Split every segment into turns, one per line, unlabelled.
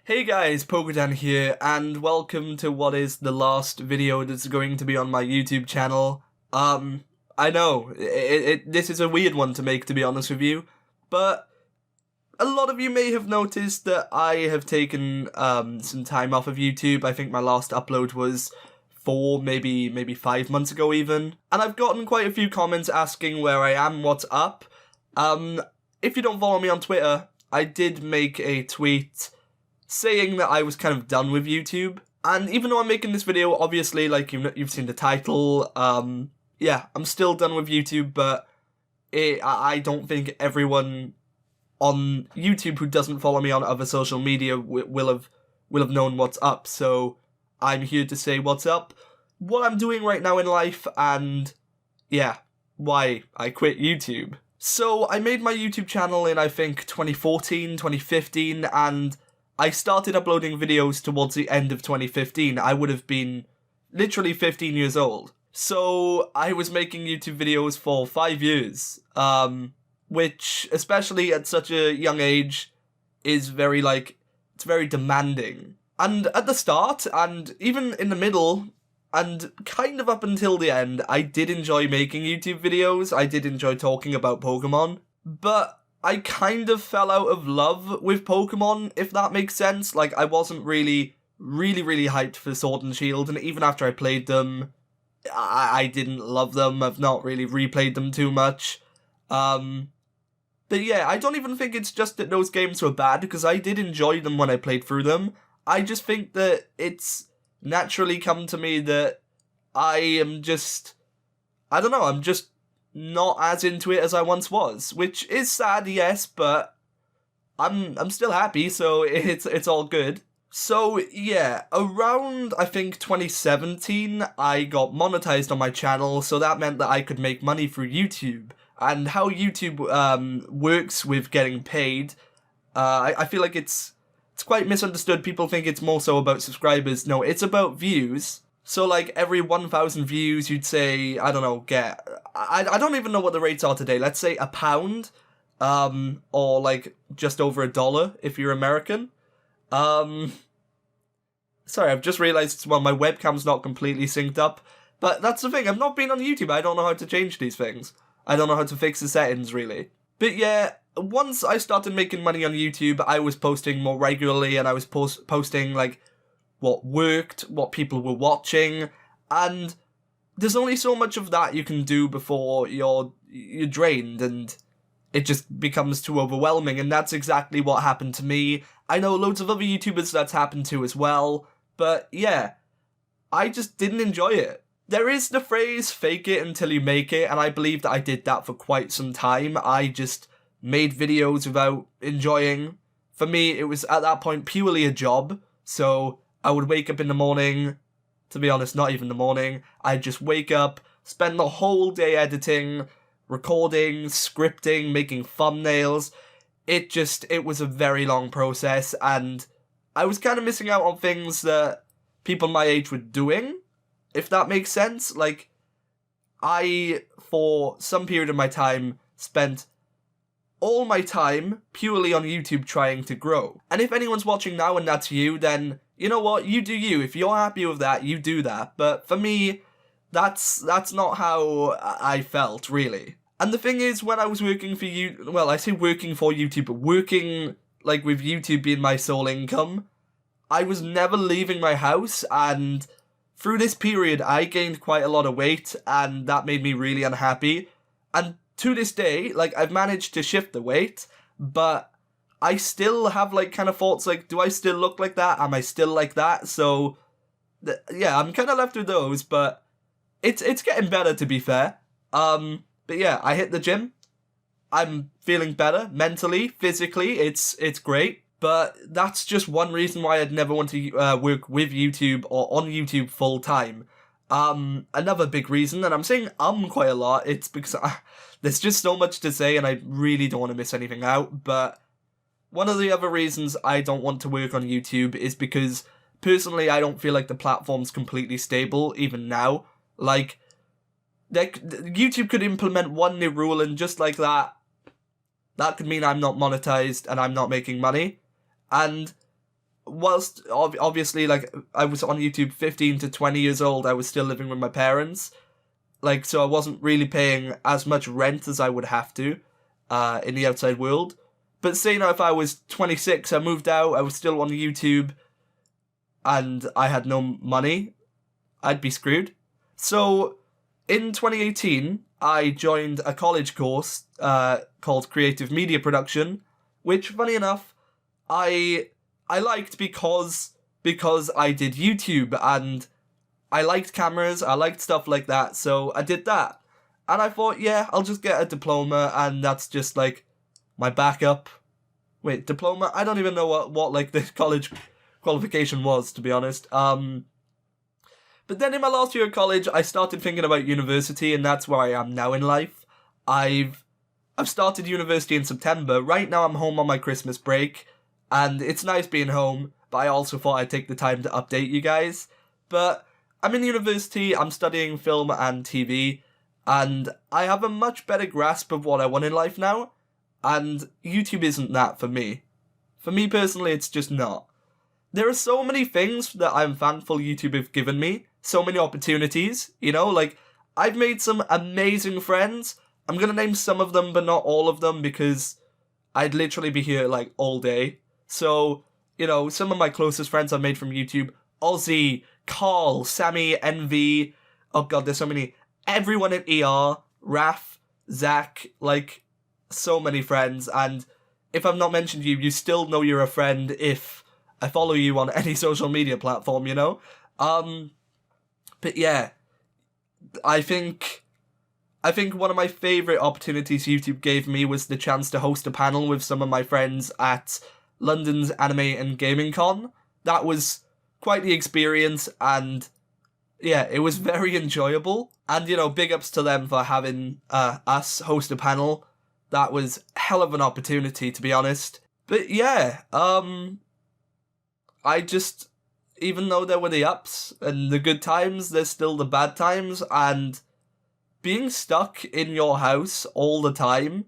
Hey guys, PokéDan here, and welcome to what is the last video that's going to be on my YouTube channel. I know, this is a weird one to make, to be honest with you, but a lot of you may have noticed that I have taken some time off of YouTube. I think my last upload was 4, maybe 5 months ago even, and I've gotten quite a few comments asking where I am, what's up. If you don't follow me on Twitter, I did make a tweet saying that I was kind of done with YouTube. And even though I'm making this video, obviously, like you've seen the title, yeah, I'm still done with YouTube, but I don't think everyone on YouTube who doesn't follow me on other social media will have known what's up. So I'm here to say what's up, what I'm doing right now in life, and yeah, why I quit YouTube. So I made my YouTube channel in, I think, 2014, 2015, and I started uploading videos towards the end of 2015. I would have been literally 15 years old. So I was making YouTube videos for 5 years, which, especially at such a young age, is very, it's very demanding. And at the start, and even in the middle, and kind of up until the end, I did enjoy making YouTube videos. I did enjoy talking about Pokemon, but I kind of fell out of love with Pokemon, if that makes sense. Like, I wasn't really hyped for Sword and Shield, and even after I played them, I didn't love them. I've not really replayed them too much. But yeah, I don't even think it's just that those games were bad, because I did enjoy them when I played through them. I just think that it's naturally come to me that I am just, I don't know, I'm just not as into it as I once was, which is sad, yes, but I'm still happy, so it's all good. So yeah, around I think 2017, I got monetized on my channel, so that meant that I could make money through YouTube. And how YouTube works with getting paid, I feel like it's quite misunderstood. People think it's more so about subscribers. No, it's about views. So, like, every 1,000 views, you'd say, I don't know, I don't even know what the rates are today. Let's say £1, or, like, just over $1 if you're American. Sorry, I've just realized, well, my webcam's not completely synced up. But that's the thing, I've not been on YouTube. I don't know how to change these things. I don't know how to fix the settings, really. But yeah, once I started making money on YouTube, I was posting more regularly, and I was posting, like, what worked, what people were watching, and there's only so much of that you can do before you're drained, and it just becomes too overwhelming, and that's exactly what happened to me. I know loads of other YouTubers that's happened to as well, but yeah, I just didn't enjoy it. There is the phrase, fake it until you make it, and I believe that I did that for quite some time. I just made videos without enjoying. For me, it was at that point purely a job, so I would wake up in the morning, to be honest, not even the morning, I'd just wake up, spend the whole day editing, recording, scripting, making thumbnails. It was a very long process, and I was kind of missing out on things that people my age were doing, if that makes sense. Like, I, for some period of my time, spent all my time purely on YouTube trying to grow. And if anyone's watching now and that's you, then you know what, you do you. If you're happy with that, you do that. But for me, that's not how I felt, really. And the thing is, when I was working for you, well, I say working for YouTube, but working, like, with YouTube being my sole income, I was never leaving my house, and through this period, I gained quite a lot of weight, and that made me really unhappy. And to this day, like, I've managed to shift the weight, but I still have, like, kind of thoughts, like, do I still look like that? Am I still like that? So, yeah, I'm kind of left with those, but it's getting better, to be fair. But yeah, I hit the gym. I'm feeling better, mentally, physically, it's great. But that's just one reason why I'd never want to work with YouTube or on YouTube full time. Another big reason, and I'm saying quite a lot, it's because there's just so much to say and I really don't want to miss anything out, but one of the other reasons I don't want to work on YouTube is because, personally, I don't feel like the platform's completely stable, even now. Like, YouTube could implement one new rule, and just like that could mean I'm not monetized and I'm not making money. And whilst obviously, like, I was on YouTube 15 to 20 years old, I was still living with my parents. Like, so I wasn't really paying as much rent as I would have to in the outside world. But say now if I was 26, I moved out, I was still on YouTube, and I had no money, I'd be screwed. So in 2018, I joined a college course called Creative Media Production, which, funny enough, I liked because I did YouTube, and I liked cameras, I liked stuff like that, so I did that. And I thought, yeah, I'll just get a diploma, and that's just, like, my backup. Wait, diploma? I don't even know what like, the college qualification was, to be honest. But then in my last year of college, I started thinking about university, and that's where I am now in life. I've started university in September. Right now I'm home on my Christmas break, and it's nice being home, but I also thought I'd take the time to update you guys. But I'm in university, I'm studying film and TV, and I have a much better grasp of what I want in life now, and YouTube isn't that for me. For me personally, it's just not. There are so many things that I'm thankful YouTube have given me, so many opportunities, you know, like, I've made some amazing friends. I'm gonna name some of them, but not all of them, because I'd literally be here, like, all day. So, you know, some of my closest friends I've made from YouTube: Ozzy, Carl, Sammy, Envy, oh god, there's so many, everyone in ER, Raph, Zach, like, so many friends, and if I've not mentioned you, you still know you're a friend if I follow you on any social media platform, you know? But yeah, I think one of my favourite opportunities YouTube gave me was the chance to host a panel with some of my friends at London's Anime and Gaming Con. That was quite the experience, and yeah, it was very enjoyable. And, you know, big ups to them for having us host a panel. That was hell of an opportunity, to be honest. But yeah, I just, even though there were the ups and the good times, there's still the bad times, and being stuck in your house all the time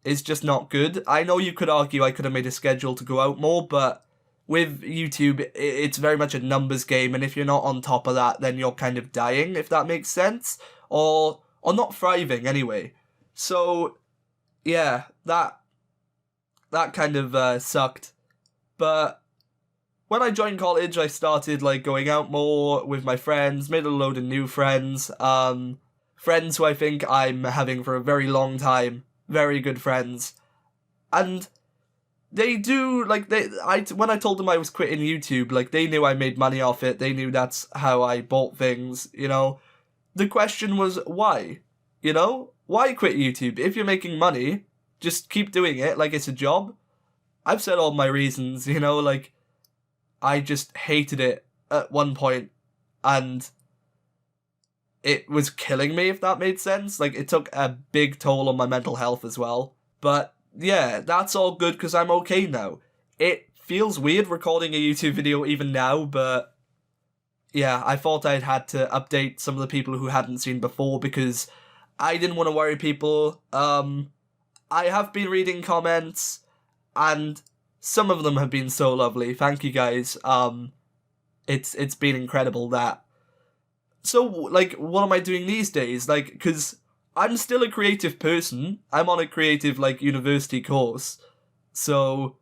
is just not good. I know you could argue I could have made a schedule to go out more, but with YouTube, it's very much a numbers game, and if you're not on top of that, then you're kind of dying, if that makes sense, or not thriving anyway. So yeah, that kind of sucked. But when I joined college, I started, like, going out more with my friends, made a load of new friends, friends who I think I'm having for a very long time, very good friends, and they do, like, when I told them I was quitting YouTube, like, they knew I made money off it, they knew that's how I bought things, you know? The question was, why? You know? Why quit YouTube? If you're making money, just keep doing it like it's a job. I've said all my reasons, you know, like, I just hated it at one point, and it was killing me, if that made sense. Like, it took a big toll on my mental health as well. But yeah, that's all good because I'm okay now. It feels weird recording a YouTube video even now, but yeah, I thought I'd had to update some of the people who hadn't seen before because I didn't want to worry people. I have been reading comments, and some of them have been so lovely. Thank you guys. It's been incredible that. So, like, what am I doing these days? Like, because I'm still a creative person. I'm on a creative, like, university course. So,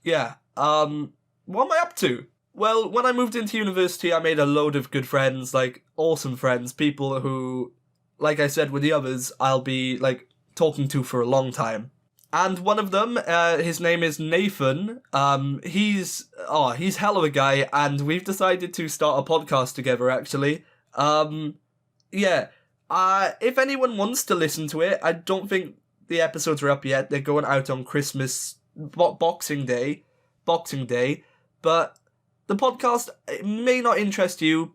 yeah. What am I up to? Well, when I moved into university, I made a load of good friends, like, awesome friends, people who, like I said with the others, I'll be, like, talking to for a long time. And one of them, his name is Nathan. He's hell of a guy, and we've decided to start a podcast together, actually. Yeah. If anyone wants to listen to it, I don't think the episodes are up yet. They're going out on Christmas, Boxing Day, but the podcast may not interest you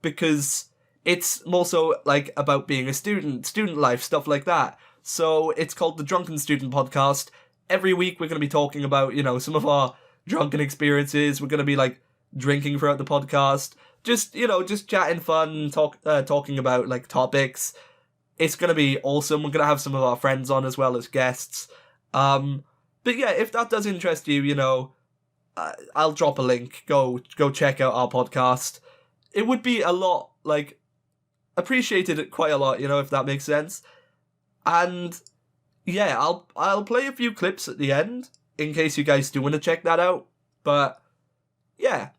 because it's more so, like, about being a student life, stuff like that. So it's called the Drunken Student Podcast. Every week we're going to be talking about, you know, some of our drunken experiences. We're going to be, like, drinking throughout the podcast. Just, you know, just chatting fun, talking about, like, topics. It's going to be awesome. We're going to have some of our friends on as well as guests. But yeah, if that does interest you, you know, I'll drop a link. Go check out our podcast. It would be a lot, like, appreciated quite a lot, you know, if that makes sense. And yeah, I'll play a few clips at the end in case you guys do want to check that out. But yeah,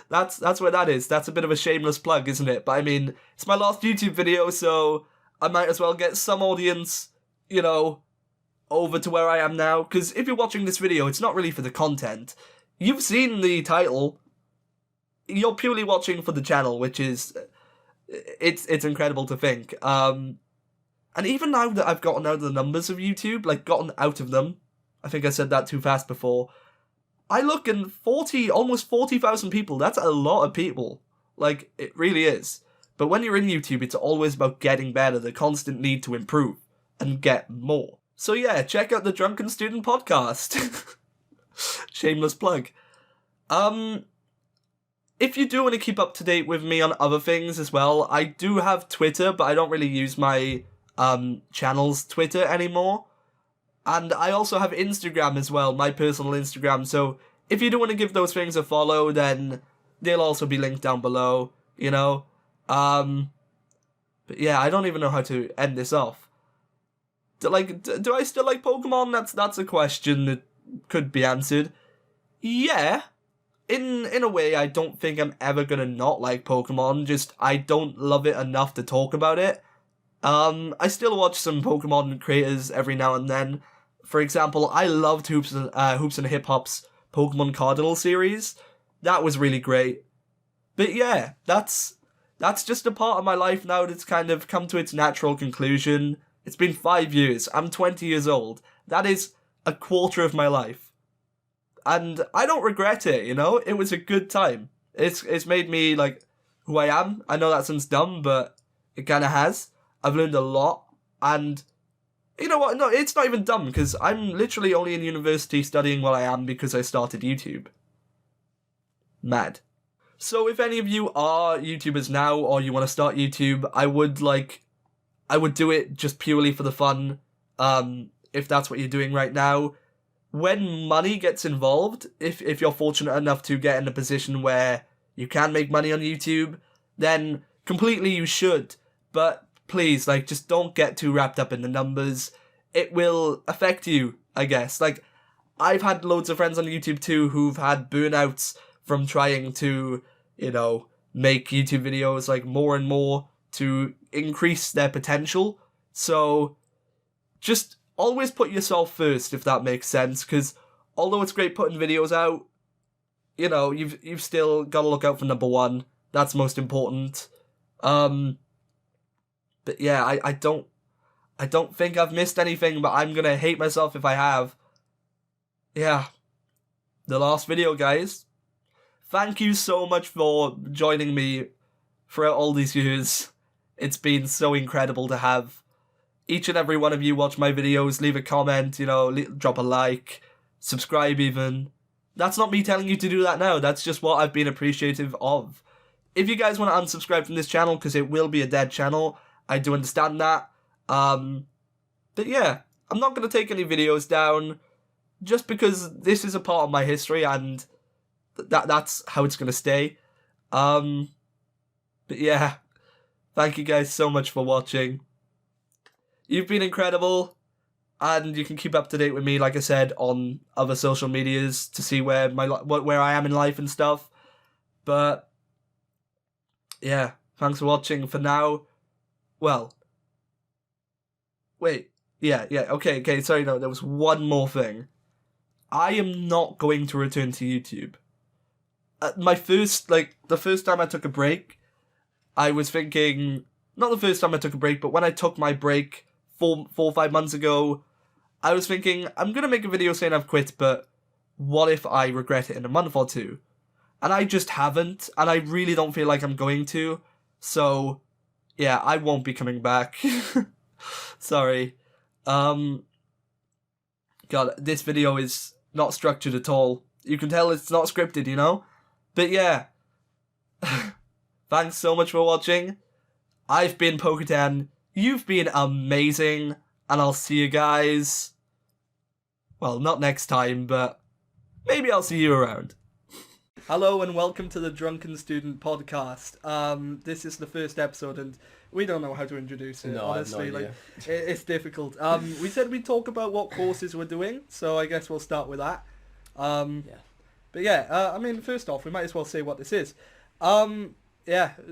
that's what that is. That's a bit of a shameless plug, isn't it? But I mean, it's my last YouTube video, so I might as well get some audience, you know, over to where I am now. Because if you're watching this video, it's not really for the content. You've seen the title. You're purely watching for the channel, which is, it's incredible to think. And even now that I've gotten out of the numbers of YouTube, like gotten out of them, I think I said that too fast before, I look in almost 40,000 people. That's a lot of people. Like, it really is. But when you're in YouTube, it's always about getting better, the constant need to improve and get more. So yeah, check out the Drunken Student podcast. Shameless plug. If you do want to keep up to date with me on other things as well, I do have Twitter, but I don't really use my channel's Twitter anymore. And I also have Instagram as well, my personal Instagram. So if you do want to give those things a follow, then they'll also be linked down below, you know. But yeah, I don't even know how to end this off. Do I still like Pokemon? That's a question that could be answered. Yeah. In a way, I don't think I'm ever gonna not like Pokemon, just I don't love it enough to talk about it. I still watch some Pokemon creators every now and then. For example, I loved Hoops and Hip Hop's Pokemon Cardinal series. That was really great. But yeah, that's just a part of my life now that's kind of come to its natural conclusion. It's been 5 years. I'm 20 years old. That is a quarter of my life. And I don't regret it, you know? It was a good time. It's made me, like, who I am. I know that sounds dumb, but it kind of has. I've learned a lot. And, you know what? No, it's not even dumb, because I'm literally only in university studying while I am because I started YouTube. Mad. So if any of you are YouTubers now, or you want to start YouTube, I would do it just purely for the fun, if that's what you're doing right now. When money gets involved, if you're fortunate enough to get in a position where you can make money on YouTube, then completely you should. But please, like, just don't get too wrapped up in the numbers. It will affect you, I guess. Like, I've had loads of friends on YouTube too who've had burnouts from trying to, you know, make YouTube videos, like, more and more to increase their potential. So, just always put yourself first, if that makes sense, because although it's great putting videos out, you know, you've still got to look out for number one. That's most important. But yeah, I don't think I've missed anything, but I'm gonna hate myself if I have. Yeah. The last video, guys. Thank you so much for joining me throughout all these years. It's been so incredible to have each and every one of you watch my videos, leave a comment, you know, drop a like, subscribe even. That's not me telling you to do that now, that's just what I've been appreciative of. If you guys want to unsubscribe from this channel, because it will be a dead channel, I do understand that. But yeah, I'm not going to take any videos down, just because this is a part of my history, and that's how it's going to stay. But yeah, thank you guys so much for watching. You've been incredible, and you can keep up to date with me, like I said, on other social medias to see where I am in life and stuff. But yeah, thanks for watching. For now, well, wait, yeah, okay, sorry, no, there was one more thing. I am not going to return to YouTube. The first time I took a break, I was thinking, not the first time I took a break, but when I took my break 4 or 5 months ago, I was thinking, I'm going to make a video saying I've quit, but what if I regret it in a month or two? And I just haven't, and I really don't feel like I'm going to, so yeah, I won't be coming back. Sorry. God, this video is not structured at all. You can tell it's not scripted, you know? But yeah. Thanks so much for watching. I've been PokéDan. You've been amazing. And I'll see you guys, well, not next time, but maybe I'll see you around. Hello and welcome to the Drunken Student podcast. This is the first episode and we don't know how to introduce it, honestly.
I have no idea.
It's difficult. We said we'd talk about what courses we're doing, so I guess we'll start with that. But yeah, I mean, first off, we might as well say what this is.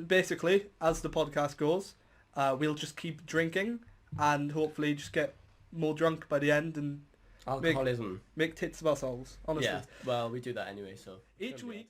Basically, as the podcast goes, we'll just keep drinking and hopefully just get more drunk by the end and
Alcoholism.
make tits of ourselves, honestly.
Yeah, well, we do that anyway, so...
Each week...